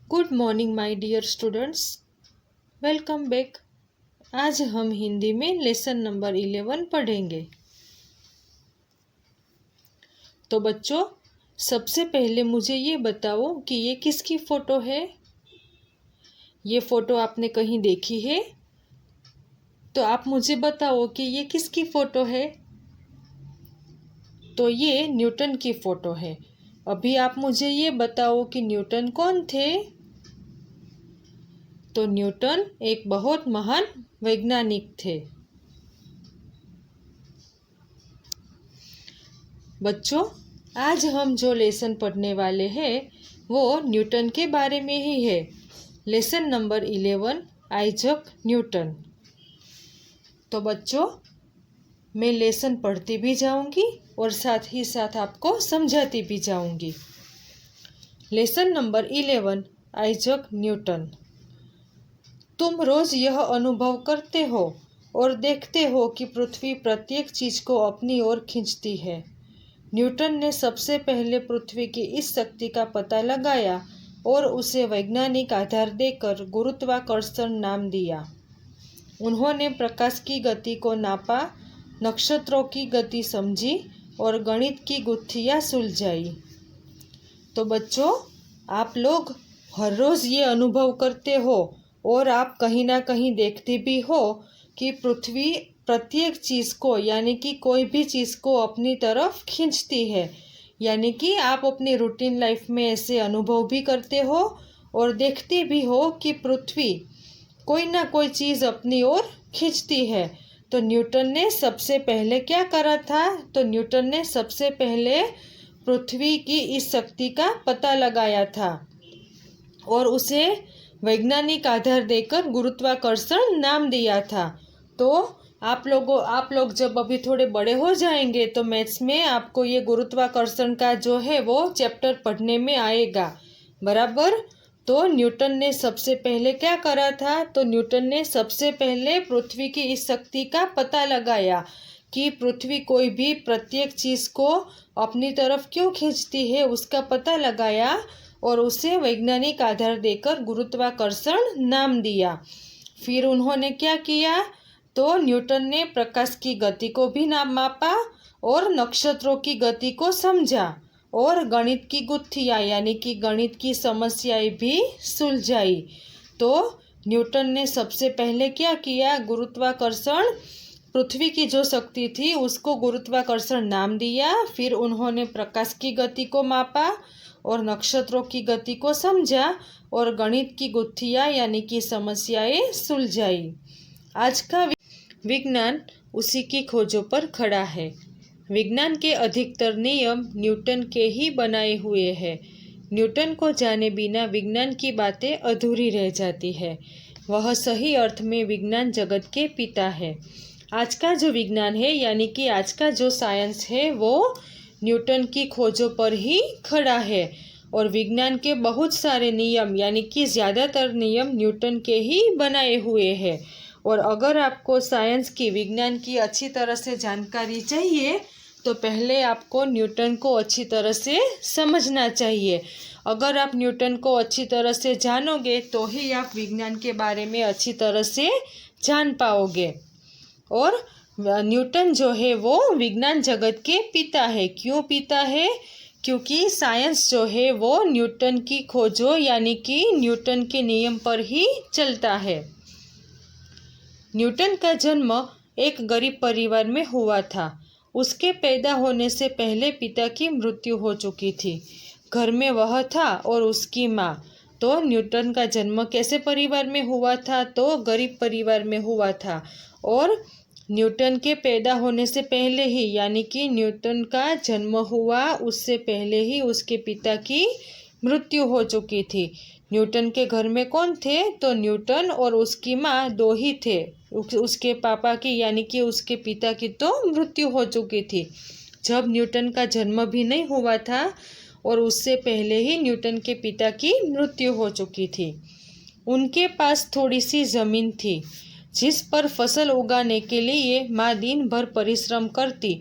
Good morning my dear students, welcome back. आज हम हिंदी में लेसन नंबर 11 पढ़ेंगे। तो बच्चों, सबसे पहले मुझे ये बताओ कि ये किसकी फ़ोटो है। ये फ़ोटो आपने कहीं देखी है? तो आप मुझे बताओ कि ये किसकी फ़ोटो है। तो ये न्यूटन की फ़ोटो है। अभी आप मुझे ये बताओ कि न्यूटन कौन थे। तो न्यूटन एक बहुत महान वैज्ञानिक थे। बच्चों, आज हम जो लेसन पढ़ने वाले हैं वो न्यूटन के बारे में ही है। Lesson number 11, Isaac Newton. तो बच्चों, मैं लेसन पढ़ती भी जाऊंगी और साथ ही साथ आपको समझाती भी जाऊंगी। Lesson number 11, Isaac Newton. तुम रोज यह अनुभव करते हो और देखते हो कि पृथ्वी प्रत्येक चीज को अपनी ओर खींचती है। न्यूटन ने सबसे पहले पृथ्वी की इस शक्ति का पता लगाया और उसे वैज्ञानिक आधार देकर गुरुत्वाकर्षण नाम दिया। उन्होंने प्रकाश की गति को नापा, नक्षत्रों की गति समझी और गणित की गुत्थियां सुलझाई। तो बच्चों, आप लोग हर रोज़ ये अनुभव करते हो और आप कहीं ना कहीं देखते भी हो कि पृथ्वी प्रत्येक चीज़ को यानी कि कोई भी चीज़ को अपनी तरफ खींचती है। यानी कि आप अपनी रूटीन लाइफ में ऐसे अनुभव भी करते हो और देखते भी हो कि पृथ्वी कोई ना कोई चीज़ अपनी ओर खींचती है। तो न्यूटन ने सबसे पहले क्या करा था? तो न्यूटन ने सबसे पहले पृथ्वी की इस शक्ति का पता लगाया था और उसे वैज्ञानिक आधार देकर गुरुत्वाकर्षण नाम दिया था। तो आप लोग जब अभी थोड़े बड़े हो जाएंगे तो मैथ्स में आपको ये गुरुत्वाकर्षण का जो है वो चैप्टर पढ़ने में आएगा, बराबर। तो न्यूटन ने सबसे पहले क्या करा था? तो न्यूटन ने सबसे पहले पृथ्वी की इस शक्ति का पता लगाया कि पृथ्वी कोई भी प्रत्येक चीज़ को अपनी तरफ क्यों खींचती है, उसका पता लगाया और उसे वैज्ञानिक आधार देकर गुरुत्वाकर्षण नाम दिया। फिर उन्होंने क्या किया? तो न्यूटन ने प्रकाश की गति को भी मापा और नक्षत्रों की गति को समझा और गणित की गुत्थियाँ यानी कि गणित की समस्याएं भी सुलझाई। तो न्यूटन ने सबसे पहले क्या किया? गुरुत्वाकर्षण, पृथ्वी की जो शक्ति थी उसको गुरुत्वाकर्षण नाम दिया। फिर उन्होंने प्रकाश की गति को मापा और नक्षत्रों की गति को समझा और गणित की गुत्थियाँ यानी कि समस्याएं सुलझाई। आज का विज्ञान उसी की खोजों पर खड़ा है। विज्ञान के अधिकतर नियम न्यूटन के ही बनाए हुए हैं। न्यूटन को जाने बिना विज्ञान की बातें अधूरी रह जाती है। वह सही अर्थ में विज्ञान जगत के पिता है। आज का जो विज्ञान है यानी कि आज का जो साइंस है वो न्यूटन की खोजों पर ही खड़ा है और विज्ञान के बहुत सारे नियम यानी कि ज़्यादातर नियम न्यूटन के ही बनाए हुए हैं। और अगर आपको साइंस की, विज्ञान की अच्छी तरह से जानकारी चाहिए तो पहले आपको न्यूटन को अच्छी तरह से समझना चाहिए। अगर आप न्यूटन को अच्छी तरह से जानोगे तो ही आप विज्ञान के बारे में अच्छी तरह से जान पाओगे। और न्यूटन जो है वो विज्ञान जगत के पिता है। क्यों पिता है? क्योंकि साइंस जो है वो न्यूटन की खोजों यानी कि न्यूटन के नियम पर ही चलता है। न्यूटन का जन्म एक गरीब परिवार में हुआ था। उसके पैदा होने से पहले पिता की मृत्यु हो चुकी थी। घर में वह था और उसकी माँ। तो न्यूटन का जन्म कैसे परिवार में हुआ था? तो गरीब परिवार में हुआ था। और न्यूटन के पैदा होने से पहले ही यानी कि न्यूटन का जन्म हुआ उससे पहले ही उसके पिता की मृत्यु हो चुकी थी। न्यूटन के घर में कौन थे? तो न्यूटन और उसकी माँ दो ही थे। उसके पापा की यानी कि उसके पिता की तो मृत्यु हो चुकी थी जब न्यूटन का जन्म भी नहीं हुआ था और उससे पहले ही न्यूटन के पिता की मृत्यु हो चुकी थी। उनके पास थोड़ी सी ज़मीन थी जिस पर फसल उगाने के लिए माँ दिन भर परिश्रम करती,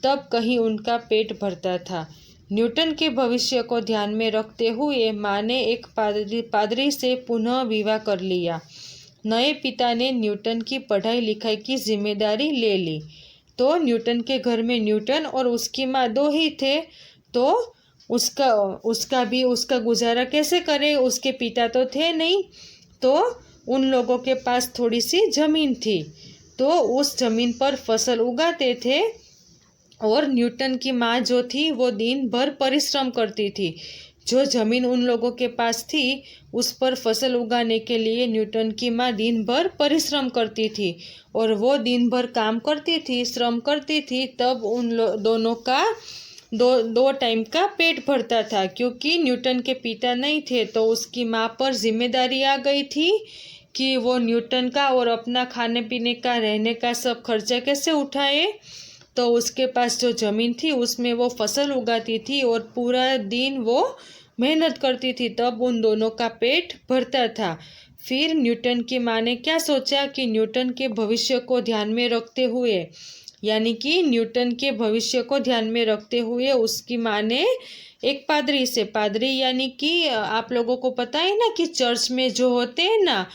तब कहीं उनका पेट भरता था। न्यूटन के भविष्य को ध्यान में रखते हुए माँ ने एक पादरी से पुनः विवाह कर लिया। नए पिता ने न्यूटन की पढ़ाई लिखाई की जिम्मेदारी ले ली। तो न्यूटन के घर में न्यूटन और उसकी माँ दो ही थे, तो उसका गुजारा कैसे करे? उसके पिता तो थे नहीं, तो उन लोगों के पास थोड़ी सी ज़मीन थी, तो उस ज़मीन पर फसल उगाते थे। और न्यूटन की माँ जो थी वो दिन भर परिश्रम करती थी। जो ज़मीन उन लोगों के पास थी उस पर फसल उगाने के लिए न्यूटन की माँ दिन भर परिश्रम करती थी, और वो दिन भर काम करती थी, श्रम करती थी, तब उन दोनों का दो टाइम का पेट भरता था। क्योंकि न्यूटन के पिता नहीं थे तो उसकी माँ पर जिम्मेदारी आ गई थी कि वो न्यूटन का और अपना खाने पीने का, रहने का सब खर्चा कैसे उठाए। तो उसके पास जो ज़मीन थी उसमें वो फसल उगाती थी और पूरा दिन वो मेहनत करती थी, तब उन दोनों का पेट भरता था। फिर न्यूटन की माँ ने क्या सोचा कि न्यूटन के भविष्य को ध्यान में रखते हुए, यानी कि न्यूटन के भविष्य को ध्यान में रखते हुए उसकी माँ ने एक पादरी यानी कि आप लोगों को पता है ना कि चर्च में जो होते हैं ना,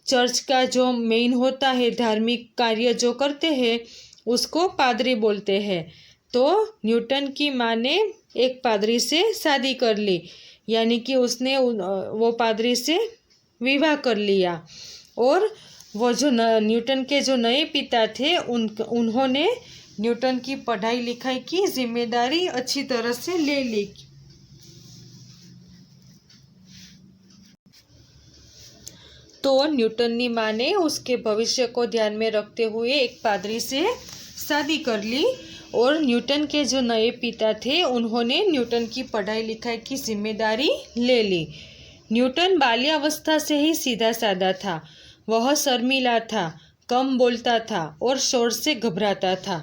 चर्च का जो मेन होता है, धार्मिक कार्य जो करते हैं उसको पादरी बोलते हैं। तो न्यूटन की माँ ने एक पादरी से शादी कर ली, यानी कि उसने वो पादरी से विवाह कर लिया। और वो जो न्यूटन के जो नए पिता थे उन्होंने न्यूटन की पढ़ाई लिखाई की जिम्मेदारी अच्छी तरह से ले ली। तो न्यूटन की माँ ने उसके भविष्य को ध्यान में रखते हुए एक पादरी से शादी कर ली, और न्यूटन के जो नए पिता थे उन्होंने न्यूटन की पढ़ाई लिखाई की जिम्मेदारी ले ली। न्यूटन बाल्यावस्था से ही सीधा साधा था। वह शर्मीला था, कम बोलता था और शोर से घबराता था।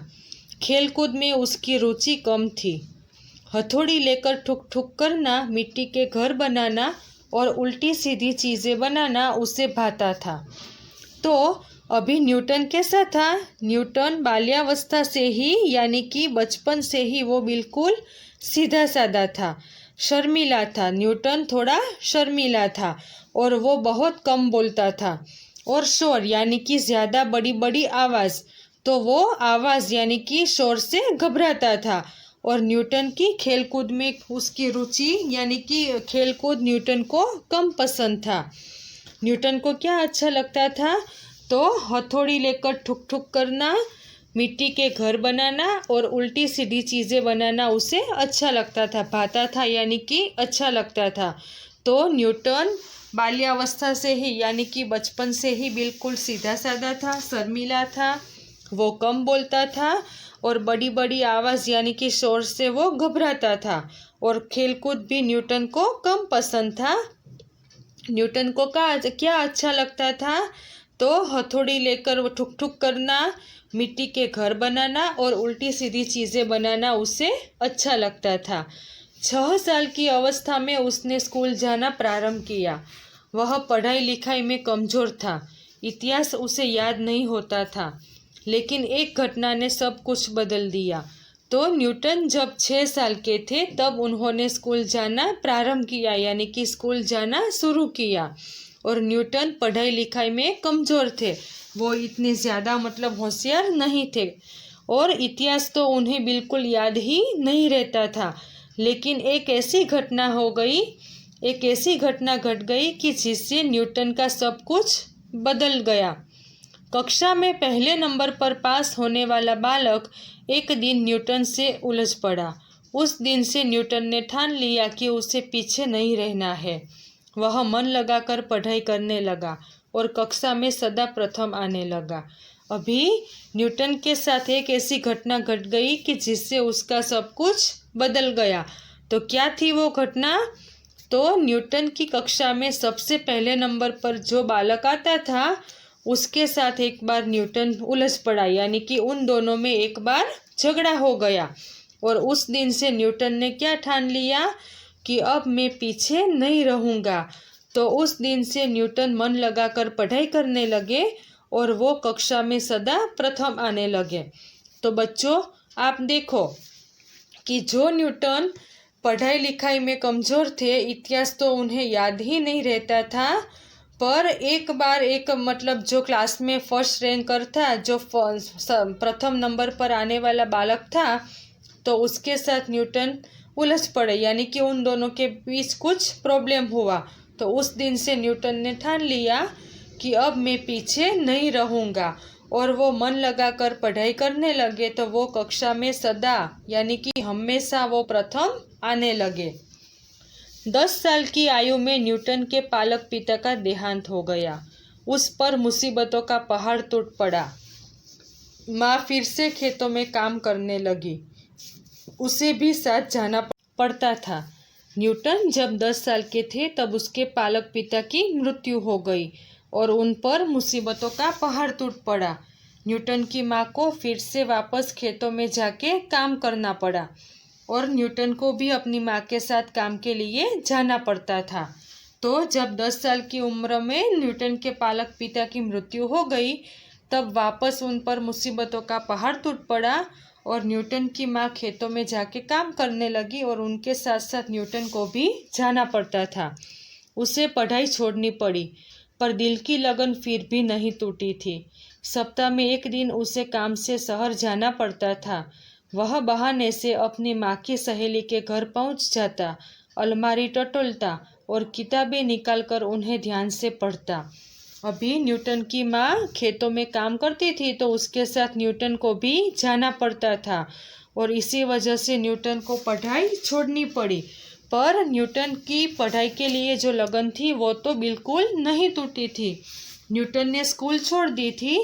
खेलकूद में उसकी रुचि कम थी। हथौड़ी लेकर ठुक ठुक करना, मिट्टी के घर बनाना और उल्टी सीधी चीज़ें बनाना उसे भाता था। तो अभी न्यूटन कैसा था? न्यूटन बाल्यावस्था से ही, यानी कि बचपन से ही वो बिल्कुल सीधा साधा था, शर्मीला था। न्यूटन थोड़ा शर्मीला था और वो बहुत कम बोलता था। और शोर यानी कि ज़्यादा बड़ी बड़ी आवाज़, तो वो आवाज़ यानी कि शोर से घबराता था। और न्यूटन की खेलकूद में उसकी रुचि, यानी कि खेलकूद न्यूटन को कम पसंद था। न्यूटन को क्या अच्छा लगता था? तो हथौड़ी लेकर ठुक ठुक करना, मिट्टी के घर बनाना और उल्टी सीधी चीज़ें बनाना उसे अच्छा लगता था, भाता था, यानी कि अच्छा लगता था। तो न्यूटन बाल्यावस्था से ही, यानी कि बचपन से ही बिल्कुल सीधा साधा था, शर्मीला था, वो कम बोलता था और बड़ी बड़ी आवाज़ यानी कि शोर से वो घबराता था। और खेलकूद भी न्यूटन को कम पसंद था। न्यूटन को क्या अच्छा लगता था? तो हथौड़ी लेकर ठुक ठुक करना, मिट्टी के घर बनाना और उल्टी सीधी चीज़ें बनाना उसे अच्छा लगता था। 6 साल की अवस्था में उसने स्कूल जाना प्रारंभ किया। वह पढ़ाई लिखाई में कमज़ोर था। इतिहास उसे याद नहीं होता था, लेकिन एक घटना ने सब कुछ बदल दिया। तो न्यूटन जब 6 साल के थे तब उन्होंने स्कूल जाना प्रारंभ किया, यानी कि स्कूल जाना शुरू किया। और न्यूटन पढ़ाई लिखाई में कमज़ोर थे, वो इतने ज़्यादा मतलब होशियार नहीं थे, और इतिहास तो उन्हें बिल्कुल याद ही नहीं रहता था। लेकिन एक ऐसी घटना घट गई कि जिससे न्यूटन का सब कुछ बदल गया। कक्षा में पहले नंबर पर पास होने वाला बालक एक दिन न्यूटन से उलझ पड़ा। उस दिन से न्यूटन ने ठान लिया कि उसे पीछे नहीं रहना है। वह मन लगाकर पढ़ाई करने लगा और कक्षा में सदा प्रथम आने लगा। अभी न्यूटन के साथ एक ऐसी घटना घट गई कि जिससे उसका सब कुछ बदल गया। तो क्या थी वो घटना? तो न्यूटन की कक्षा में सबसे पहले नंबर पर जो बालक आता था उसके साथ एक बार न्यूटन उलझ पड़ा, यानी कि उन दोनों में एक बार झगड़ा हो गया। और उस दिन से न्यूटन ने क्या ठान लिया कि अब मैं पीछे नहीं रहूँगा। तो उस दिन से न्यूटन मन लगाकर पढ़ाई करने लगे और वो कक्षा में सदा प्रथम आने लगे। तो बच्चों, आप देखो कि जो न्यूटन पढ़ाई लिखाई में कमज़ोर थे, इतिहास तो उन्हें याद ही नहीं रहता था। पर एक बार एक मतलब जो क्लास में फर्स्ट रैंकर था, जो प्रथम नंबर पर आने वाला बालक था, तो उसके साथ न्यूटन उलझ पड़े, यानी कि उन दोनों के बीच कुछ प्रॉब्लम हुआ। तो उस दिन से न्यूटन ने ठान लिया कि अब मैं पीछे नहीं रहूँगा, और वो मन लगाकर पढ़ाई करने लगे। तो वो कक्षा में सदा यानी कि हमेशा वो प्रथम आने लगे। 10 साल की आयु में न्यूटन के पालक पिता का देहांत हो गया। उस पर मुसीबतों का पहाड़ टूट पड़ा। माँ फिर से खेतों में काम करने लगी, उसे भी साथ जाना पड़ता था। न्यूटन जब 10 साल के थे तब उसके पालक पिता की मृत्यु हो गई और उन पर मुसीबतों का पहाड़ टूट पड़ा। न्यूटन की माँ को फिर से वापस खेतों में जाके काम करना पड़ा और न्यूटन को भी अपनी माँ के साथ काम के लिए जाना पड़ता था। तो जब 10 साल की उम्र में न्यूटन के पालक पिता की मृत्यु हो गई, तब वापस उन पर मुसीबतों का पहाड़ टूट पड़ा और न्यूटन की माँ खेतों में जाके काम करने लगी और उनके साथ साथ न्यूटन को भी जाना पड़ता था। उसे पढ़ाई छोड़नी पड़ी, पर दिल की लगन फिर भी नहीं टूटी थी। सप्ताह में एक दिन उसे काम से शहर जाना पड़ता था। वह बहाने से अपनी माँ की सहेली के घर पहुँच जाता, अलमारी टटोलता और किताबें निकालकर उन्हें ध्यान से पढ़ता। अभी न्यूटन की माँ खेतों में काम करती थी, तो उसके साथ न्यूटन को भी जाना पड़ता था और इसी वजह से न्यूटन को पढ़ाई छोड़नी पड़ी। पर न्यूटन की पढ़ाई के लिए जो लगन थी वो तो बिल्कुल नहीं टूटी थी। न्यूटन ने स्कूल छोड़ दी थी,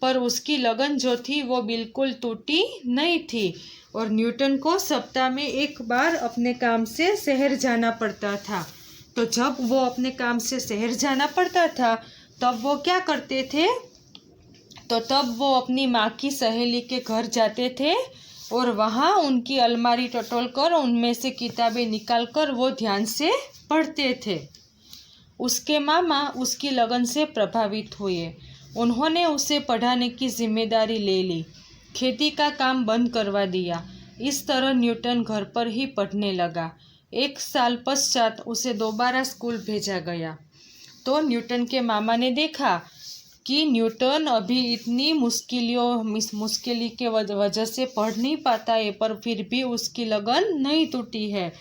पर उसकी लगन जो थी वो बिल्कुल टूटी नहीं थी और न्यूटन को सप्ताह में एक बार अपने काम से शहर जाना पड़ता था। तो जब वो अपने काम से शहर जाना पड़ता था, तब वो क्या करते थे, तो तब वो अपनी माँ की सहेली के घर जाते थे और वहाँ उनकी अलमारी टटोल कर उनमें से किताबें निकाल कर वो ध्यान से पढ़ते थे। उसके मामा उसकी लगन से प्रभावित हुए। उन्होंने उसे पढ़ाने की जिम्मेदारी ले ली, खेती का काम बंद करवा दिया। इस तरह न्यूटन घर पर ही पढ़ने लगा। 1 साल पश्चात उसे दोबारा स्कूल भेजा गया। तो न्यूटन के मामा ने देखा कि न्यूटन अभी इतनी मुश्किल के वजह से पढ़ नहीं पाता है, पर फिर भी उसकी लगन नहीं टूटी है।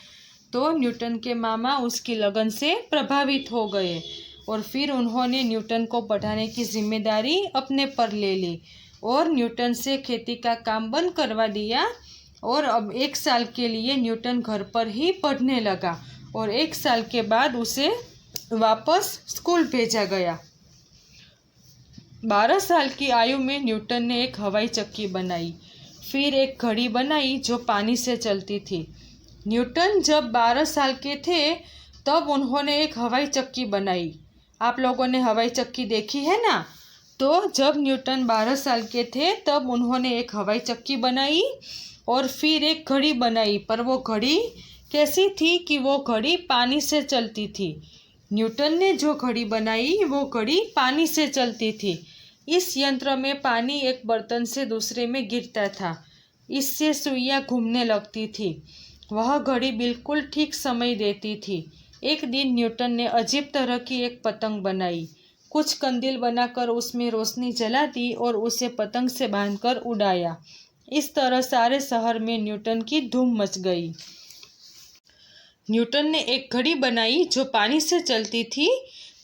तो न्यूटन के मामा उसकी लगन से प्रभावित हो गए और फिर उन्होंने न्यूटन को पढ़ाने की जिम्मेदारी अपने पर ले ली और न्यूटन से खेती का काम बंद करवा दिया। और अब 1 साल के लिए न्यूटन घर पर ही पढ़ने लगा और 1 साल के बाद उसे वापस स्कूल भेजा गया। 12 साल की आयु में न्यूटन ने एक हवाई चक्की बनाई, फिर एक घड़ी बनाई जो पानी से चलती थी। न्यूटन जब 12 साल के थे तब उन्होंने एक हवाई चक्की बनाई। आप लोगों ने हवाई चक्की देखी है ना? तो जब न्यूटन 12 साल के थे तब उन्होंने एक हवाई चक्की बनाई और फिर एक घड़ी बनाई, पर वो घड़ी कैसी थी कि वो घड़ी पानी से चलती थी। न्यूटन ने जो घड़ी बनाई वो घड़ी पानी से चलती थी। इस यंत्र में पानी एक बर्तन से दूसरे में गिरता था, इससे सुइयाँ घूमने लगती थी। वह घड़ी बिल्कुल ठीक समय देती थी। एक दिन न्यूटन ने अजीब तरह की एक पतंग बनाई। कुछ कंदील बनाकर उसमें रोशनी जला दी और उसे पतंग से बांधकर उड़ाया। इस तरह सारे शहर में न्यूटन की धूम मच गई। न्यूटन ने एक घड़ी बनाई जो पानी से चलती थी।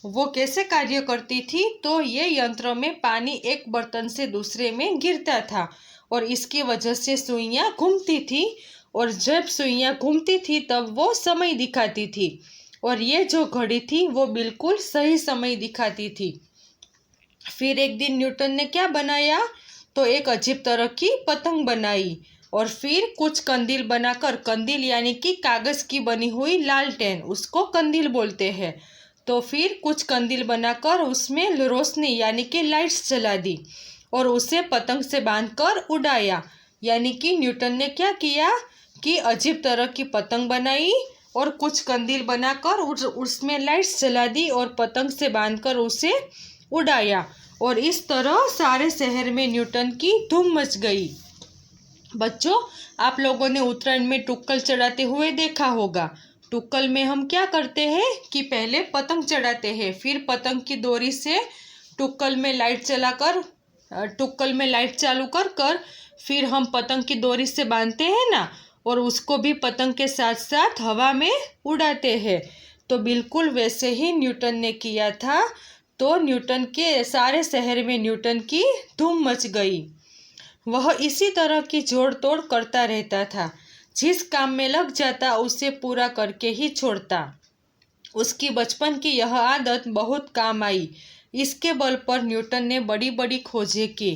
वो कैसे कार्य करती थी? तो ये यंत्र में पानी एक बर्तन से दूसरे में गिरता था और इसकी वजह से सुइयाँ घूमती थी और जब सुइयाँ घूमती थी तब वो समय दिखाती थी और ये जो घड़ी थी वो बिल्कुल सही समय दिखाती थी। फिर एक दिन न्यूटन ने क्या बनाया? तो एक अजीब तरह की पतंग बनाई और फिर कुछ कंदील बनाकर, कंदील यानी कि कागज़ की बनी हुई लालटेन, उसको कंदील बोलते हैं। तो फिर कुछ कंदील बनाकर उसमें रोशनी यानी कि लाइट्स जला दी और उसे पतंग से बांधकर उड़ाया। यानी कि न्यूटन ने क्या किया कि अजीब तरह की पतंग बनाई और कुछ कंदील बनाकर उसमें लाइट्स जला दी और पतंग से बांधकर उसे उड़ाया और इस तरह सारे शहर में न्यूटन की धूम मच गई। बच्चों, आप लोगों ने उत्तरायण में टुक्कल चढ़ाते हुए देखा होगा। टुक्कल में हम क्या करते हैं कि पहले पतंग चढ़ाते हैं, फिर पतंग की डोरी से टुक्कल में लाइट चलाकर टुक्कल में लाइट चालू कर कर फिर हम पतंग की डोरी से बांधते हैं ना, और उसको भी पतंग के साथ साथ हवा में उड़ाते हैं। तो बिल्कुल वैसे ही न्यूटन ने किया था। तो न्यूटन के सारे शहर में न्यूटन की धूम मच गई। वह इसी तरह की जोड़ तोड़ करता रहता था। जिस काम में लग जाता उसे पूरा करके ही छोड़ता। उसकी बचपन की यह आदत बहुत काम आई। इसके बल पर न्यूटन ने बड़ी बड़ी खोजें की।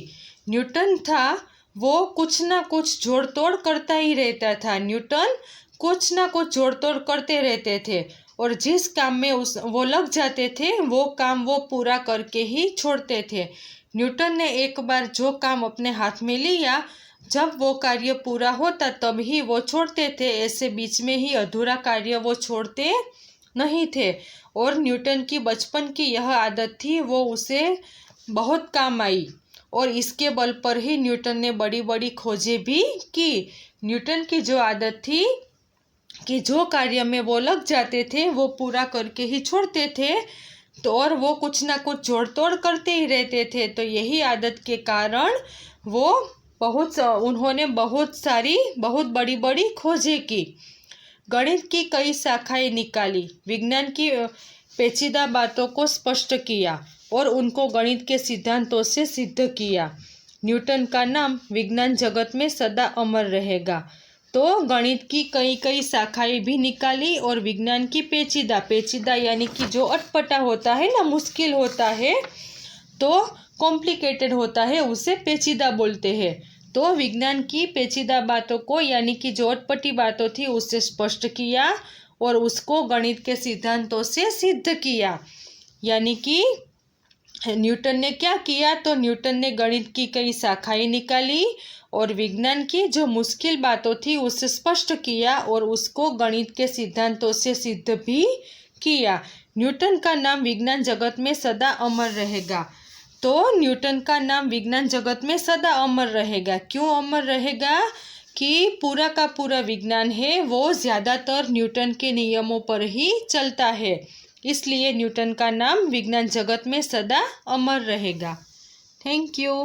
न्यूटन था वो कुछ ना कुछ जोड़ तोड़ करता ही रहता था। न्यूटन कुछ ना कुछ जोड़ तोड़ करते रहते थे, और जिस काम में वो लग जाते थे वो काम वो पूरा करके ही छोड़ते थे। न्यूटन ने एक बार जो काम अपने हाथ में लिया, जब वो कार्य पूरा होता तब ही वो छोड़ते थे। ऐसे बीच में ही अधूरा कार्य वो छोड़ते नहीं थे। और न्यूटन की बचपन की यह आदत थी, वो उसे बहुत काम आई, और इसके बल पर ही न्यूटन ने बड़ी बड़ी खोजें भी की। न्यूटन की जो आदत थी कि जो कार्य में वो लग जाते थे वो पूरा करके ही छोड़ते थे, तो और वो कुछ ना कुछ जोड़ तोड़ करते ही रहते थे। तो यही आदत के कारण वो उन्होंने बहुत बड़ी बड़ी खोजें की। गणित की कई शाखाएं निकाली, विज्ञान की पेचीदा बातों को स्पष्ट किया, और उनको गणित के सिद्धांतों से सिद्ध किया। न्यूटन का नाम विज्ञान जगत में सदा अमर रहेगा। तो गणित की कई कई शाखाएं भी निकाली, और विज्ञान की पेचीदा यानी कि जो अटपटा होता है ना, मुश्किल होता है, तो कॉम्प्लिकेटेड होता है, उसे पेचीदा बोलते हैं। तो विज्ञान की पेचीदा बातों को यानी कि जो अटपटी बातों थी उससे स्पष्ट किया, और उसको गणित के सिद्धांतों से सिद्ध किया। यानी कि न्यूटन ने क्या किया, तो न्यूटन ने गणित की कई शाखाएं निकाली, और विज्ञान की जो मुश्किल बातों थी उससे स्पष्ट किया, और उसको गणित के सिद्धांतों से सिद्ध भी किया। न्यूटन का नाम विज्ञान जगत में सदा अमर रहेगा। तो न्यूटन का नाम विज्ञान जगत में सदा अमर रहेगा। क्यों अमर रहेगा? कि पूरा का पूरा विज्ञान है वो ज़्यादातर न्यूटन के नियमों पर ही चलता है, इसलिए न्यूटन का नाम विज्ञान जगत में सदा अमर रहेगा। Thank you.